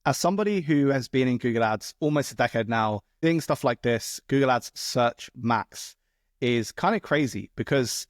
As somebody who has been in Google Ads almost a decade now, doing stuff like this, Google Ads Search Max is kind of crazy because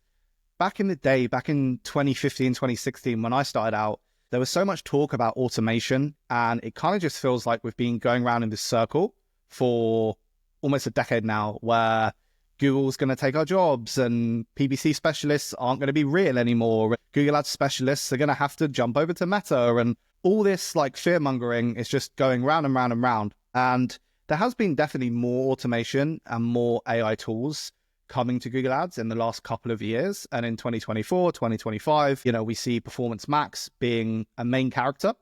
back in the day, back in 2015, 2016, when I started out, there was so much talk about automation, and it kind of just feels like we've been going around in this circle for almost a decade now, where Google's going to take our jobs and PPC specialists aren't going to be real anymore. Google Ads specialists are going to have to jump over to Meta, and all this like fear mongering is just going round and round and round. And there has been definitely more automation and more AI tools coming to Google Ads in the last couple of years. And in 2024, 2025, we see Performance Max being a main character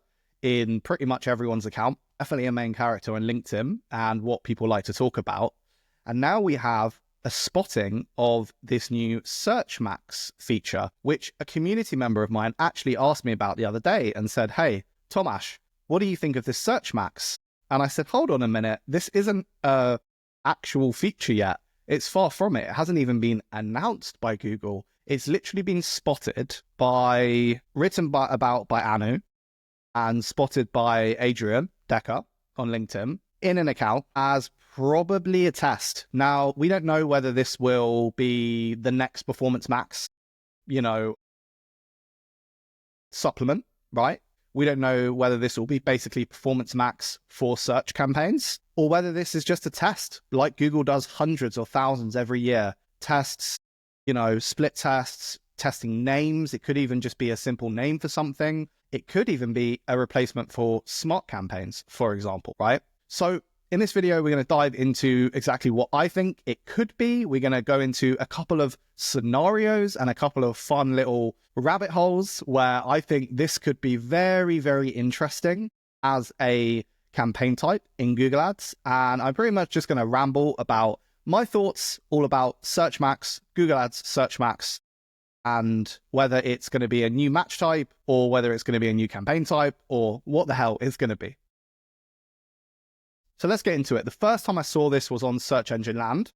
in pretty much everyone's account, definitely a main character on LinkedIn and what people like to talk about. And now we have a spotting of this new Search Max feature, which a community member of mine actually asked me about the other day and said, "Hey, Tomasz, what do you think of this Search Max?" And I said, hold on a minute, this isn't an actual feature yet. It's far from it. It hasn't even been announced by Google. It's literally been spotted written about by Anu and spotted by Adrian Decker on LinkedIn in an account as probably a test. Now, we don't know whether this will be the next Performance Max, supplement, right? We don't know whether this will be basically Performance Max for search campaigns, or whether this is just a test, like Google does hundreds or thousands every year. Tests, split tests, testing names. It could even just be a simple name for something. It could even be a replacement for smart campaigns, for example, right? So in this video, we're going to dive into exactly what I think it could be. We're going to go into a couple of scenarios and a couple of fun little rabbit holes where I think this could be very, very interesting as a campaign type in Google Ads. And I'm pretty much just going to ramble about my thoughts all about Search Max, Google Ads Search Max, and whether it's going to be a new match type or whether it's going to be a new campaign type or what the hell it's going to be. So let's get into it. The first time I saw this was on Search Engine Land.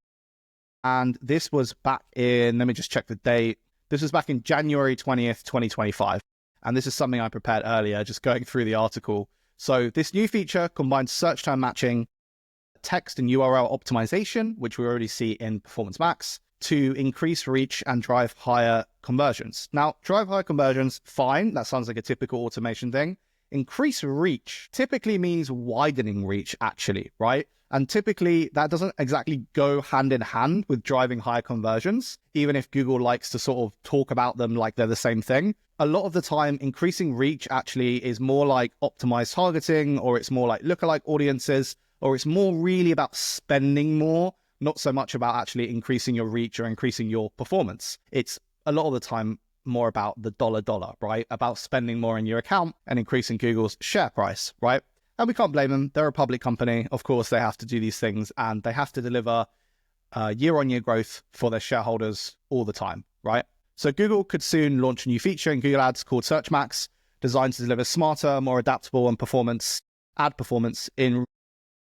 And this was back in, let me just check the date. This was back in January 20th, 2025. And this is something I prepared earlier, just going through the article. So this new feature combines search term matching, text and URL optimization, which we already see in Performance Max, to increase reach and drive higher conversions. Now, drive higher conversions, fine. That sounds like a typical automation thing. Increase reach typically means widening reach, actually, right? And typically that doesn't exactly go hand in hand with driving higher conversions, even if Google likes to sort of talk about them like they're the same thing. A lot of the time, increasing reach actually is more like optimized targeting, or it's more like lookalike audiences, or it's more really about spending more, not so much about actually increasing your reach or increasing your performance. It's a lot of the time more about the dollar, right? About spending more in your account and increasing Google's share price, right? And we can't blame them. They're a public company. Of course, they have to do these things and they have to deliver year-on-year growth for their shareholders all the time, right? So Google could soon launch a new feature in Google Ads called Search Max, designed to deliver smarter, more adaptable and ad performance in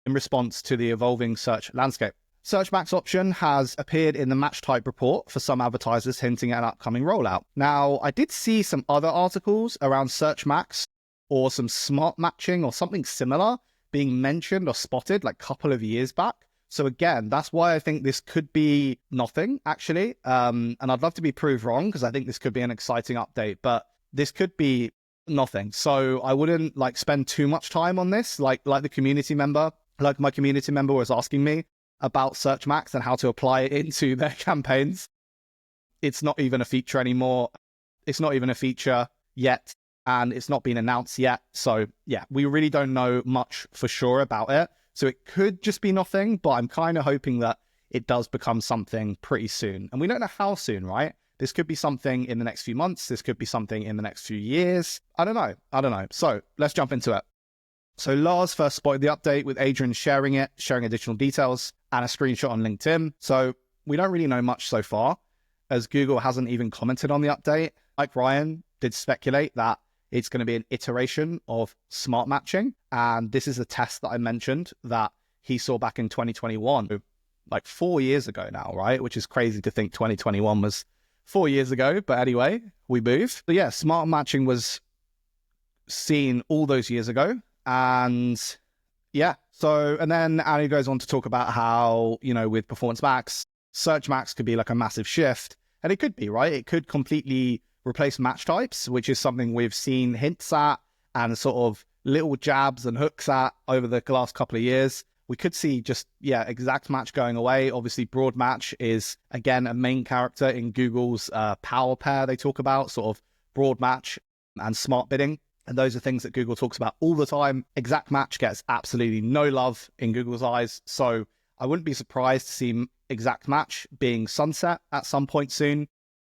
response to the evolving search landscape. Search Max option has appeared in the match type report for some advertisers, hinting at an upcoming rollout. Now, I did see some other articles around Search Max or some smart matching or something similar being mentioned or spotted like a couple of years back. So again, that's why I think this could be nothing, actually. And I'd love to be proved wrong because I think this could be an exciting update, but this could be nothing. So I wouldn't spend too much time on this, like my community member was asking me about Search Max and how to apply it into their campaigns. It's not even a feature anymore. It's not even a feature yet, and it's not been announced yet. So yeah, we really don't know much for sure about it. So it could just be nothing, but I'm kind of hoping that it does become something pretty soon. And we don't know how soon, right? This could be something in the next few months. This could be something in the next few years. I don't know. So let's jump into it. So Lars first spotted the update with Adrian sharing additional details and a screenshot on LinkedIn. So we don't really know much so far, as Google hasn't even commented on the update. Like Ryan did speculate that it's going to be an iteration of smart matching. And this is a test that I mentioned that he saw back in 2021, like 4 years ago now, right? Which is crazy to think 2021 was 4 years ago. But anyway, we move. So yeah, smart matching was seen all those years ago. And yeah, and then Ali goes on to talk about how, with Performance Max, Search Max could be like a massive shift. And it could be, right? It could completely replace match types, which is something we've seen hints at and sort of little jabs and hooks at over the last couple of years. We could see exact match going away. Obviously, broad match is, again, a main character in Google's power pair they talk about, sort of broad match and smart bidding. And those are things that Google talks about all the time. Exact match gets absolutely no love in Google's eyes. So I wouldn't be surprised to see exact match being sunset at some point soon,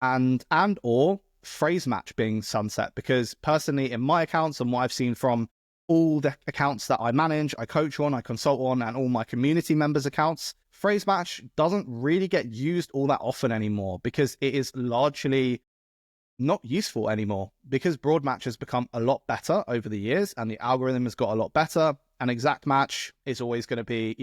and or phrase match being sunset, because personally in my accounts and what I've seen from all the accounts that I manage, I coach on, I consult on, and all my community members' accounts, phrase match doesn't really get used all that often anymore because it is largely not useful anymore, because broad match has become a lot better over the years and the algorithm has got a lot better, and exact match is always going to be,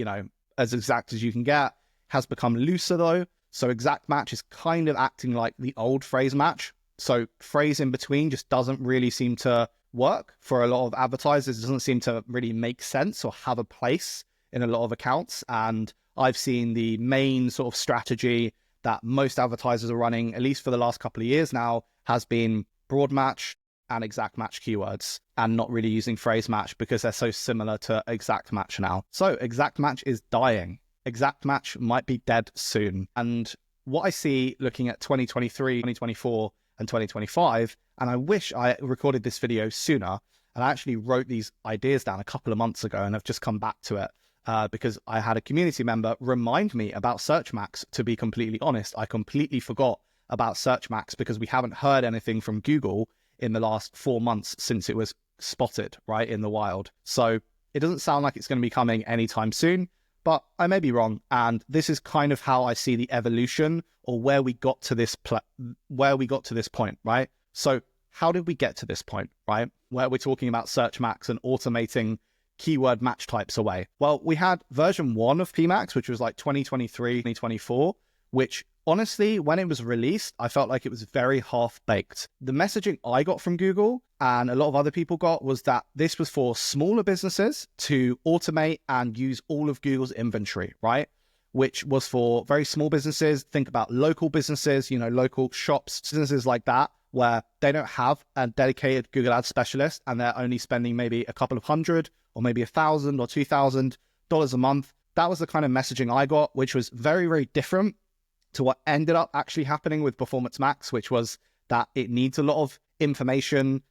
as exact as you can get. Has become looser though. So exact match is kind of acting like the old phrase match. So phrase in between just doesn't really seem to work for a lot of advertisers. It doesn't seem to really make sense or have a place in a lot of accounts. And I've seen the main sort of strategy that most advertisers are running, at least for the last couple of years now, has been broad match and exact match keywords, and not really using phrase match because they're so similar to exact match now. So exact match is dying. Exact match might be dead soon. And what I see looking at 2023, 2024, and 2025, and I wish I recorded this video sooner, and I actually wrote these ideas down a couple of months ago and I've just come back to it because I had a community member remind me about Search Max. To be completely honest, I completely forgot about Search Max because we haven't heard anything from Google in the last 4 months since it was spotted, right, in the wild. So it doesn't sound like it's going to be coming anytime soon, but I may be wrong. And this is kind of how I see the evolution, or where we got to this point, right? So how did we get to this point, right? Where we're talking about Search Max and automating keyword match types away. Well, we had version 1 of PMax, which was like 2023, 2024, which honestly, when it was released, I felt like it was very half-baked. The messaging I got from Google and a lot of other people got was that this was for smaller businesses to automate and use all of Google's inventory, right? Which was for very small businesses. Think about local businesses, local shops, businesses like that, where they don't have a dedicated Google Ads specialist and they're only spending maybe a couple of $100 or maybe $1,000 or $2,000 a month. That was the kind of messaging I got, which was very, very different to what ended up actually happening with Performance Max, which was that it needs a lot of information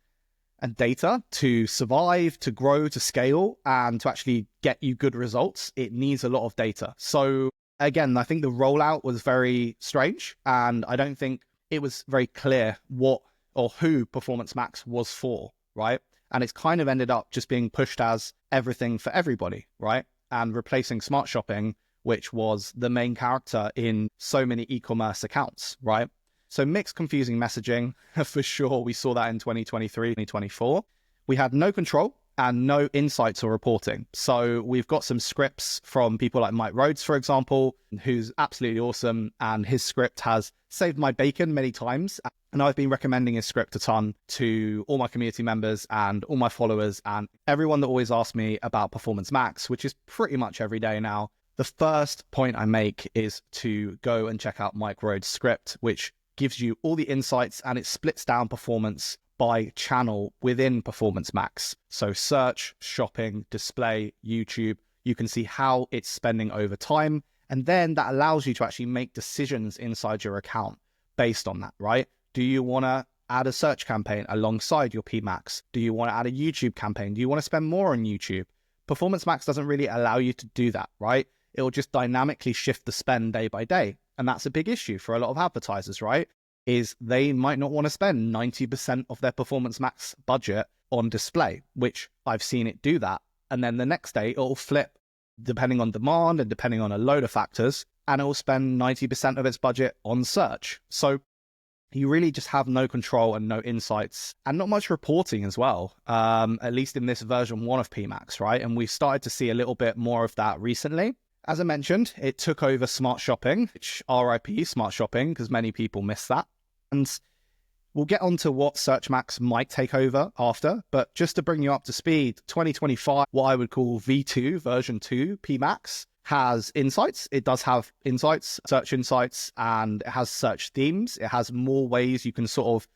and data to survive, to grow, to scale, and to actually get you good results. It needs a lot of data. So again, I think the rollout was very strange, and I don't think it was very clear what or who Performance Max was for, right? And it's kind of ended up just being pushed as everything for everybody, right? And replacing Smart Shopping, which was the main character in so many e-commerce accounts, right? So mixed, confusing messaging, for sure. We saw that in 2023, 2024. We had no control and no insights or reporting. So we've got some scripts from people like Mike Rhodes, for example, who's absolutely awesome. And his script has saved my bacon many times. And I've been recommending his script a ton to all my community members and all my followers and everyone that always asks me about Performance Max, which is pretty much every day now. The first point I make is to go and check out Mike Rhodes' script, which gives you all the insights, and it splits down performance by channel within Performance Max. So search, shopping, display, YouTube, you can see how it's spending over time. And then that allows you to actually make decisions inside your account based on that, right? Do you want to add a search campaign alongside your PMax? Do you want to add a YouTube campaign? Do you want to spend more on YouTube? Performance Max doesn't really allow you to do that, right? It will just dynamically shift the spend day by day. And that's a big issue for a lot of advertisers, right? Is they might not want to spend 90% of their Performance Max budget on display, which I've seen it do that. And then the next day it'll flip depending on demand and depending on a load of factors, and it will spend 90% of its budget on search. So you really just have no control and no insights and not much reporting as well, at least in this version 1 of PMax, right? And we've started to see a little bit more of that recently. As I mentioned, it took over Smart Shopping, which RIP Smart Shopping, because many people miss that. And We'll get on to what Search Max might take over after, but just to bring you up to speed, 2025, what I would call V2, version 2, PMax, has insights. It does have insights, search insights, and it has search themes. It has more ways you can sort of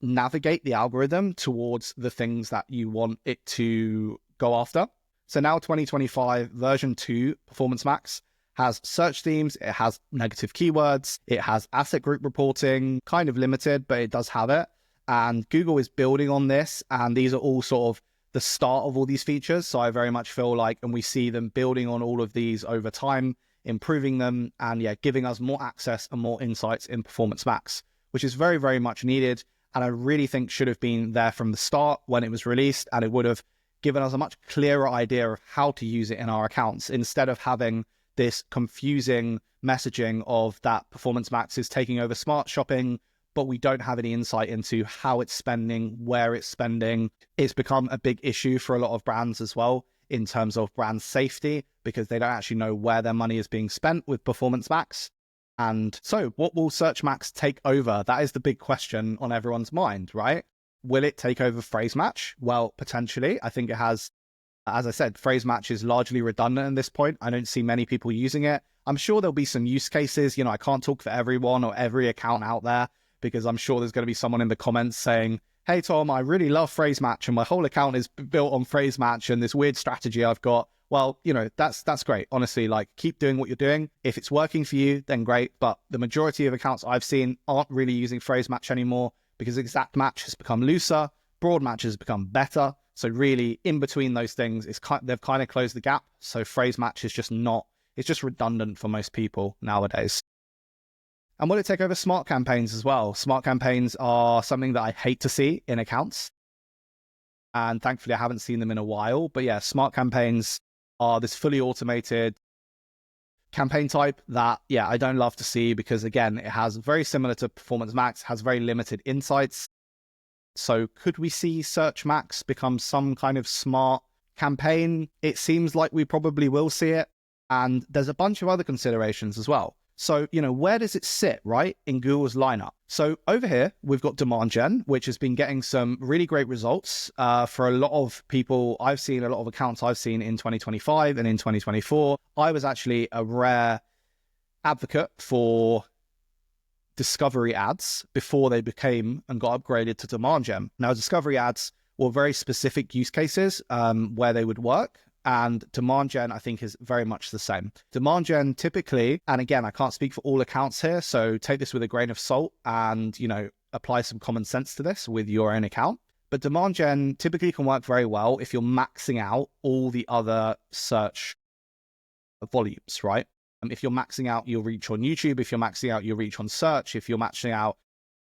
navigate the algorithm towards the things that you want it to go after. So now 2025 version 2 Performance Max has search themes, it has negative keywords, it has asset group reporting, kind of limited, but it does have it. And Google is building on this, and these are all sort of the start of all these features. So I very much feel like, and we see them building on all of these over time, improving them, and yeah, giving us more access and more insights in Performance Max, which is very, very much needed. And I really think should have been there from the start when it was released, and it would have given us a much clearer idea of how to use it in our accounts instead of having this confusing messaging of that Performance Max is taking over smart shopping, but we don't have any insight into how it's spending, where it's spending. It's become a big issue for a lot of brands as well in terms of brand safety, because they don't actually know where their money is being spent with Performance Max. And so what will Search Max take over? That is the big question on everyone's mind, right? Will it take over Phrase Match? Well, potentially. I think it has. As I said, Phrase Match is largely redundant at this point. I don't see many people using it. I'm sure there'll be some use cases. You know, I can't talk for everyone or every account out there, because I'm sure there's going to be someone in the comments saying, hey, Tom, I really love Phrase Match and my whole account is built on Phrase Match and this weird strategy I've got. Well, you know, that's great. Honestly, like, keep doing what you're doing. If it's working for you, then great. But the majority of accounts I've seen aren't really using Phrase Match anymore, because Exact Match has become looser, Broad Match has become better. So really, in between those things, they've kind of closed the gap. So Phrase Match is just not, it's just redundant for most people nowadays. And will it take over Smart Campaigns as well? Smart Campaigns are something that I hate to see in accounts. And thankfully, I haven't seen them in a while. But yeah, Smart Campaigns are this fully automated campaign type that, yeah, I don't love to see, because again, it has very similar to Performance Max, has very limited insights. So could we see Search Max become some kind of smart campaign? It seems like we probably will see it. And there's a bunch of other considerations as well. So, you know, where does it sit, right, in Google's lineup? So over here, we've got Demand Gen, which has been getting some really great results for a lot of people. I've seen a lot of accounts I've seen in 2025 and in 2024. I was actually a rare advocate for discovery ads before they became and got upgraded to Demand Gen. Now, discovery ads were very specific use cases where they would work. And Demand Gen, I think, is very much the same. Demand Gen typically, and again, I can't speak for all accounts here, so take this with a grain of salt and, you know, apply some common sense to this with your own account. But Demand Gen typically can work very well if you're maxing out all the other search volumes, right? If you're maxing out your reach on YouTube, if you're maxing out your reach on search, if you're maxing out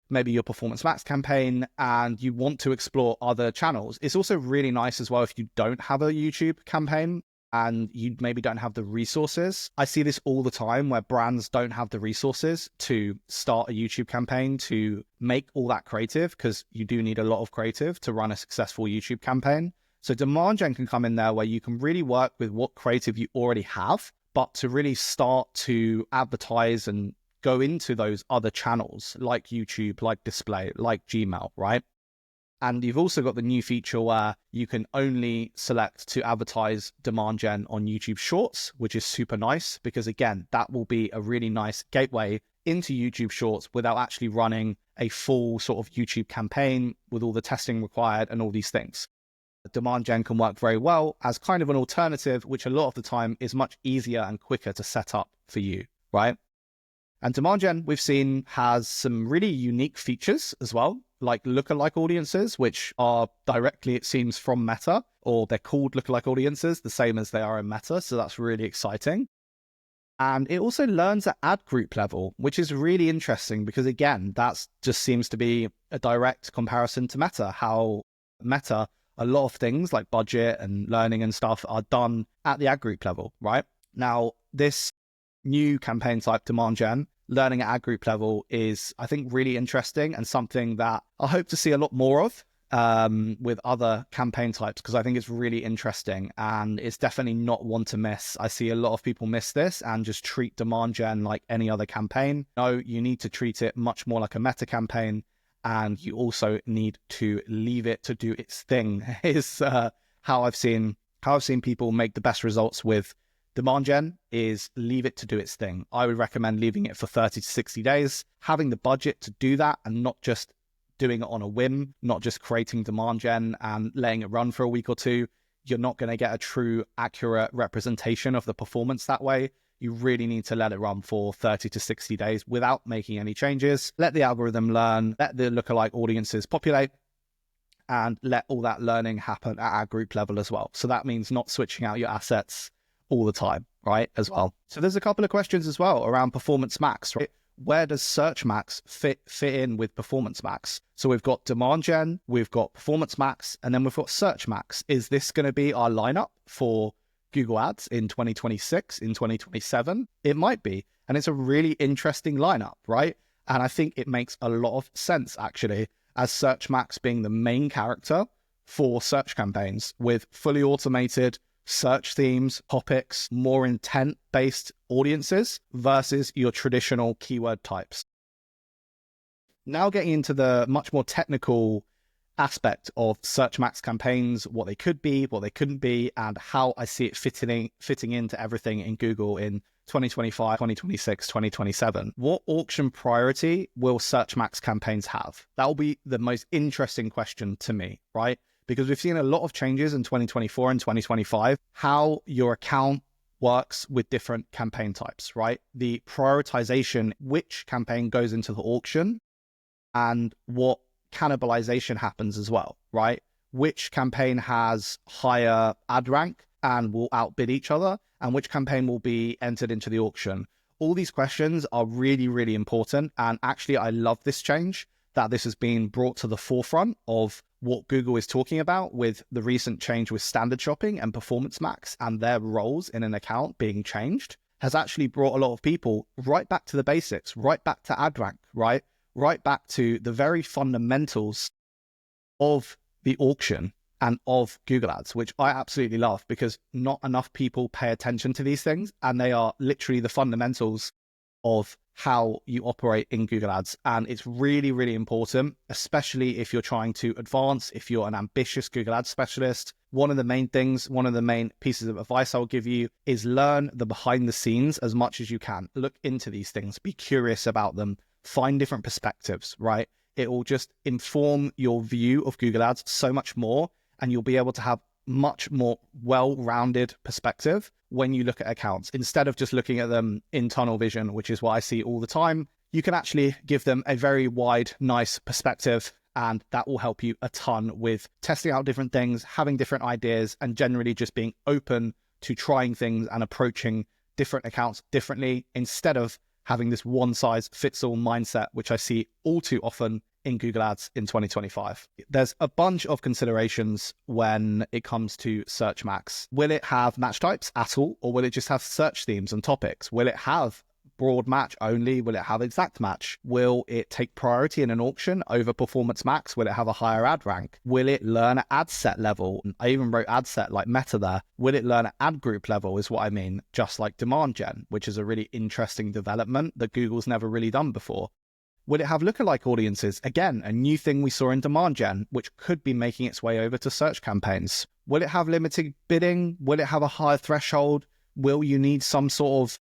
maybe your Performance Max campaign and you want to explore other channels. It's also really nice as well if you don't have a YouTube campaign and you maybe don't have the resources. I see this all the time where brands don't have the resources to start a YouTube campaign to make all that creative, because you do need a lot of creative to run a successful YouTube campaign. So Demand Gen can come in there where you can really work with what creative you already have, but to really start to advertise and go into those other channels like YouTube, like display, like Gmail, right? And you've also got the new feature where you can only select to advertise Demand Gen on YouTube Shorts, which is super nice, because again, that will be a really nice gateway into YouTube Shorts without actually running a full sort of YouTube campaign with all the testing required and all these things. Demand Gen can work very well as kind of an alternative, which a lot of the time is much easier and quicker to set up for you, right? And Demand Gen, we've seen, has some really unique features as well, like lookalike audiences, which are directly, it seems, from Meta, or they're called lookalike audiences, the same as they are in Meta. So that's really exciting. And it also learns at ad group level, which is really interesting because, again, that just seems to be a direct comparison to Meta, how Meta, a lot of things like budget and learning and stuff are done at the ad group level, right? Now, this new campaign type, Demand Gen, learning at ad group level is, I think, really interesting and something that I hope to see a lot more of with other campaign types, because I think it's really interesting and it's definitely not one to miss. I see a lot of people miss this and just treat Demand Gen like any other campaign. No, you need to treat it much more like a Meta campaign and you also need to leave it to do its thing is how I've seen people make the best results with demand gen is leave it to do its thing. I would recommend leaving it for 30 to 60 days, having the budget to do that and not just doing it on a whim, not just creating demand gen and letting it run for a week or two. You're not going to get a true accurate representation of the performance that way. You really need to let it run for 30 to 60 days without making any changes. Let the algorithm learn, let the lookalike audiences populate, and let all that learning happen at our group level as well. So that means not switching out your assets all the time, right, as well. So there's a couple of questions as well around Performance Max, right? Where does Search Max fit in with Performance Max? So we've got Demand Gen, we've got Performance Max, and then we've got Search Max. Is this going to be our lineup for Google Ads in 2026, in 2027? It might be. And it's a really interesting lineup, right? And I think it makes a lot of sense, actually, as Search Max being the main character for search campaigns with fully automated search themes, topics, more intent-based audiences versus your traditional keyword types. Now getting into the much more technical aspect of Search Max campaigns, what they could be, what they couldn't be, and how I see it fitting into everything in Google in 2025, 2026, 2027. What auction priority will Search Max campaigns have? That will be the most interesting question to me, right? Because we've seen a lot of changes in 2024 and 2025, how your account works with different campaign types, right? The prioritization, which campaign goes into the auction, and what cannibalization happens as well, right? Which campaign has higher ad rank and will outbid each other, and which campaign will be entered into the auction. All these questions are really, really important. And actually, I love this change, that this has been brought to the forefront of what Google is talking about with the recent change with standard shopping and Performance Max and their roles in an account being changed, has actually brought a lot of people right back to the basics, right back to ad rank, right back to the very fundamentals of the auction and of Google Ads, which I absolutely love because not enough people pay attention to these things, and they are literally the fundamentals of how you operate in Google Ads. And it's really, really important, especially if you're trying to advance, if you're an ambitious Google Ads specialist. One of the main pieces of advice I'll give you is learn the behind the scenes as much as you can. Look into these things, be curious about them, find different perspectives, right? It will just inform your view of Google Ads so much more, and you'll be able to have much more well-rounded perspective when you look at accounts. Instead of just looking at them in tunnel vision, which is what I see all the time, you can actually give them a very wide, nice perspective, and that will help you a ton with testing out different things, having different ideas, and generally just being open to trying things and approaching different accounts differently instead of having this one-size-fits-all mindset, which I see all too often in Google Ads in 2025. There's a bunch of considerations when it comes to Search Max. Will it have match types at all, or will it just have search themes and topics? Will it have broad match only? Will it have exact match? Will it take priority in an auction over Performance Max? Will it have a higher ad rank? Will it learn at ad set level? I even wrote ad set like meta there. Will it learn at ad group level is what I mean, just like demand gen, which is a really interesting development that Google's never really done before. Will it have lookalike audiences? Again, a new thing we saw in demand gen, which could be making its way over to search campaigns. Will it have limited bidding? Will it have a higher threshold? Will you need some sort of,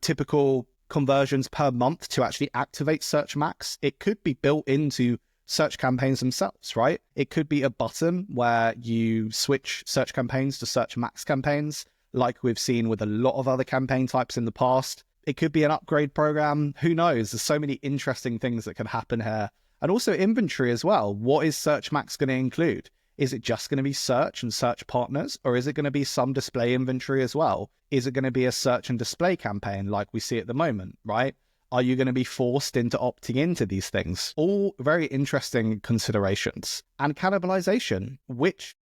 typical conversions per month to actually activate Search Max? It could be built into search campaigns themselves, right? It could be a button where you switch search campaigns to Search Max campaigns, like we've seen with a lot of other campaign types in the past. It could be an upgrade program. Who knows? There's so many interesting things that can happen here. And also inventory as well. What is Search Max going to include? Is it just going to be search and search partners, or is it going to be some display inventory as well? Is it going to be a search and display campaign like we see at the moment, right? Are you going to be forced into opting into these things? All very interesting considerations. And cannibalization, which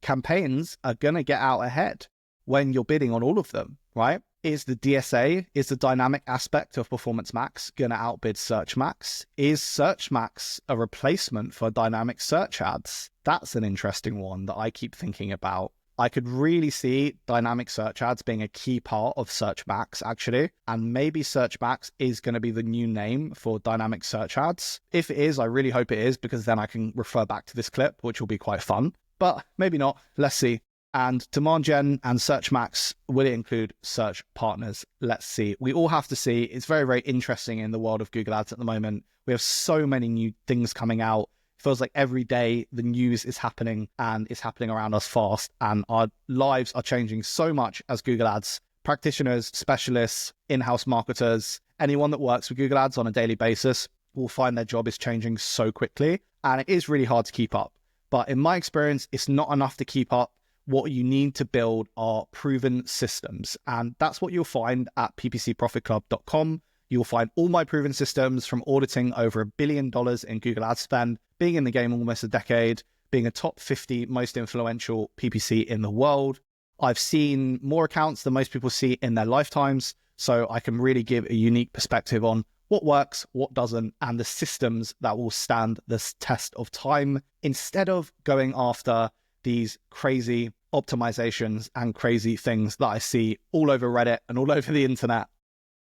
campaigns are going to get out ahead when you're bidding on all of them, right? Is the DSA, is the dynamic aspect of Performance Max going to outbid Search Max? Is Search Max a replacement for dynamic search ads? That's an interesting one that I keep thinking about. I could really see dynamic search ads being a key part of Search Max, actually. And maybe Search Max is going to be the new name for dynamic search ads. If it is, I really hope it is, because then I can refer back to this clip, which will be quite fun. But maybe not. Let's see. And demand gen and Search Max, will it include search partners? Let's see. We all have to see. It's very, very interesting in the world of Google Ads at the moment. We have so many new things coming out. It feels like every day the news is happening, and it's happening around us fast. And our lives are changing so much as Google Ads practitioners, specialists, in-house marketers. Anyone that works with Google Ads on a daily basis will find their job is changing so quickly. And it is really hard to keep up. But in my experience, it's not enough to keep up. What you need to build are proven systems. And that's what you'll find at ppcprofitclub.com. You'll find all my proven systems, from auditing over $1 billion in Google Ad spend, being in the game almost a decade, being a top 50 most influential PPC in the world. I've seen more accounts than most people see in their lifetimes, so I can really give a unique perspective on what works, what doesn't, and the systems that will stand this test of time, instead of going after these crazy optimizations and crazy things that I see all over Reddit and all over the internet.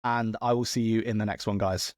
And I will see you in the next one, guys.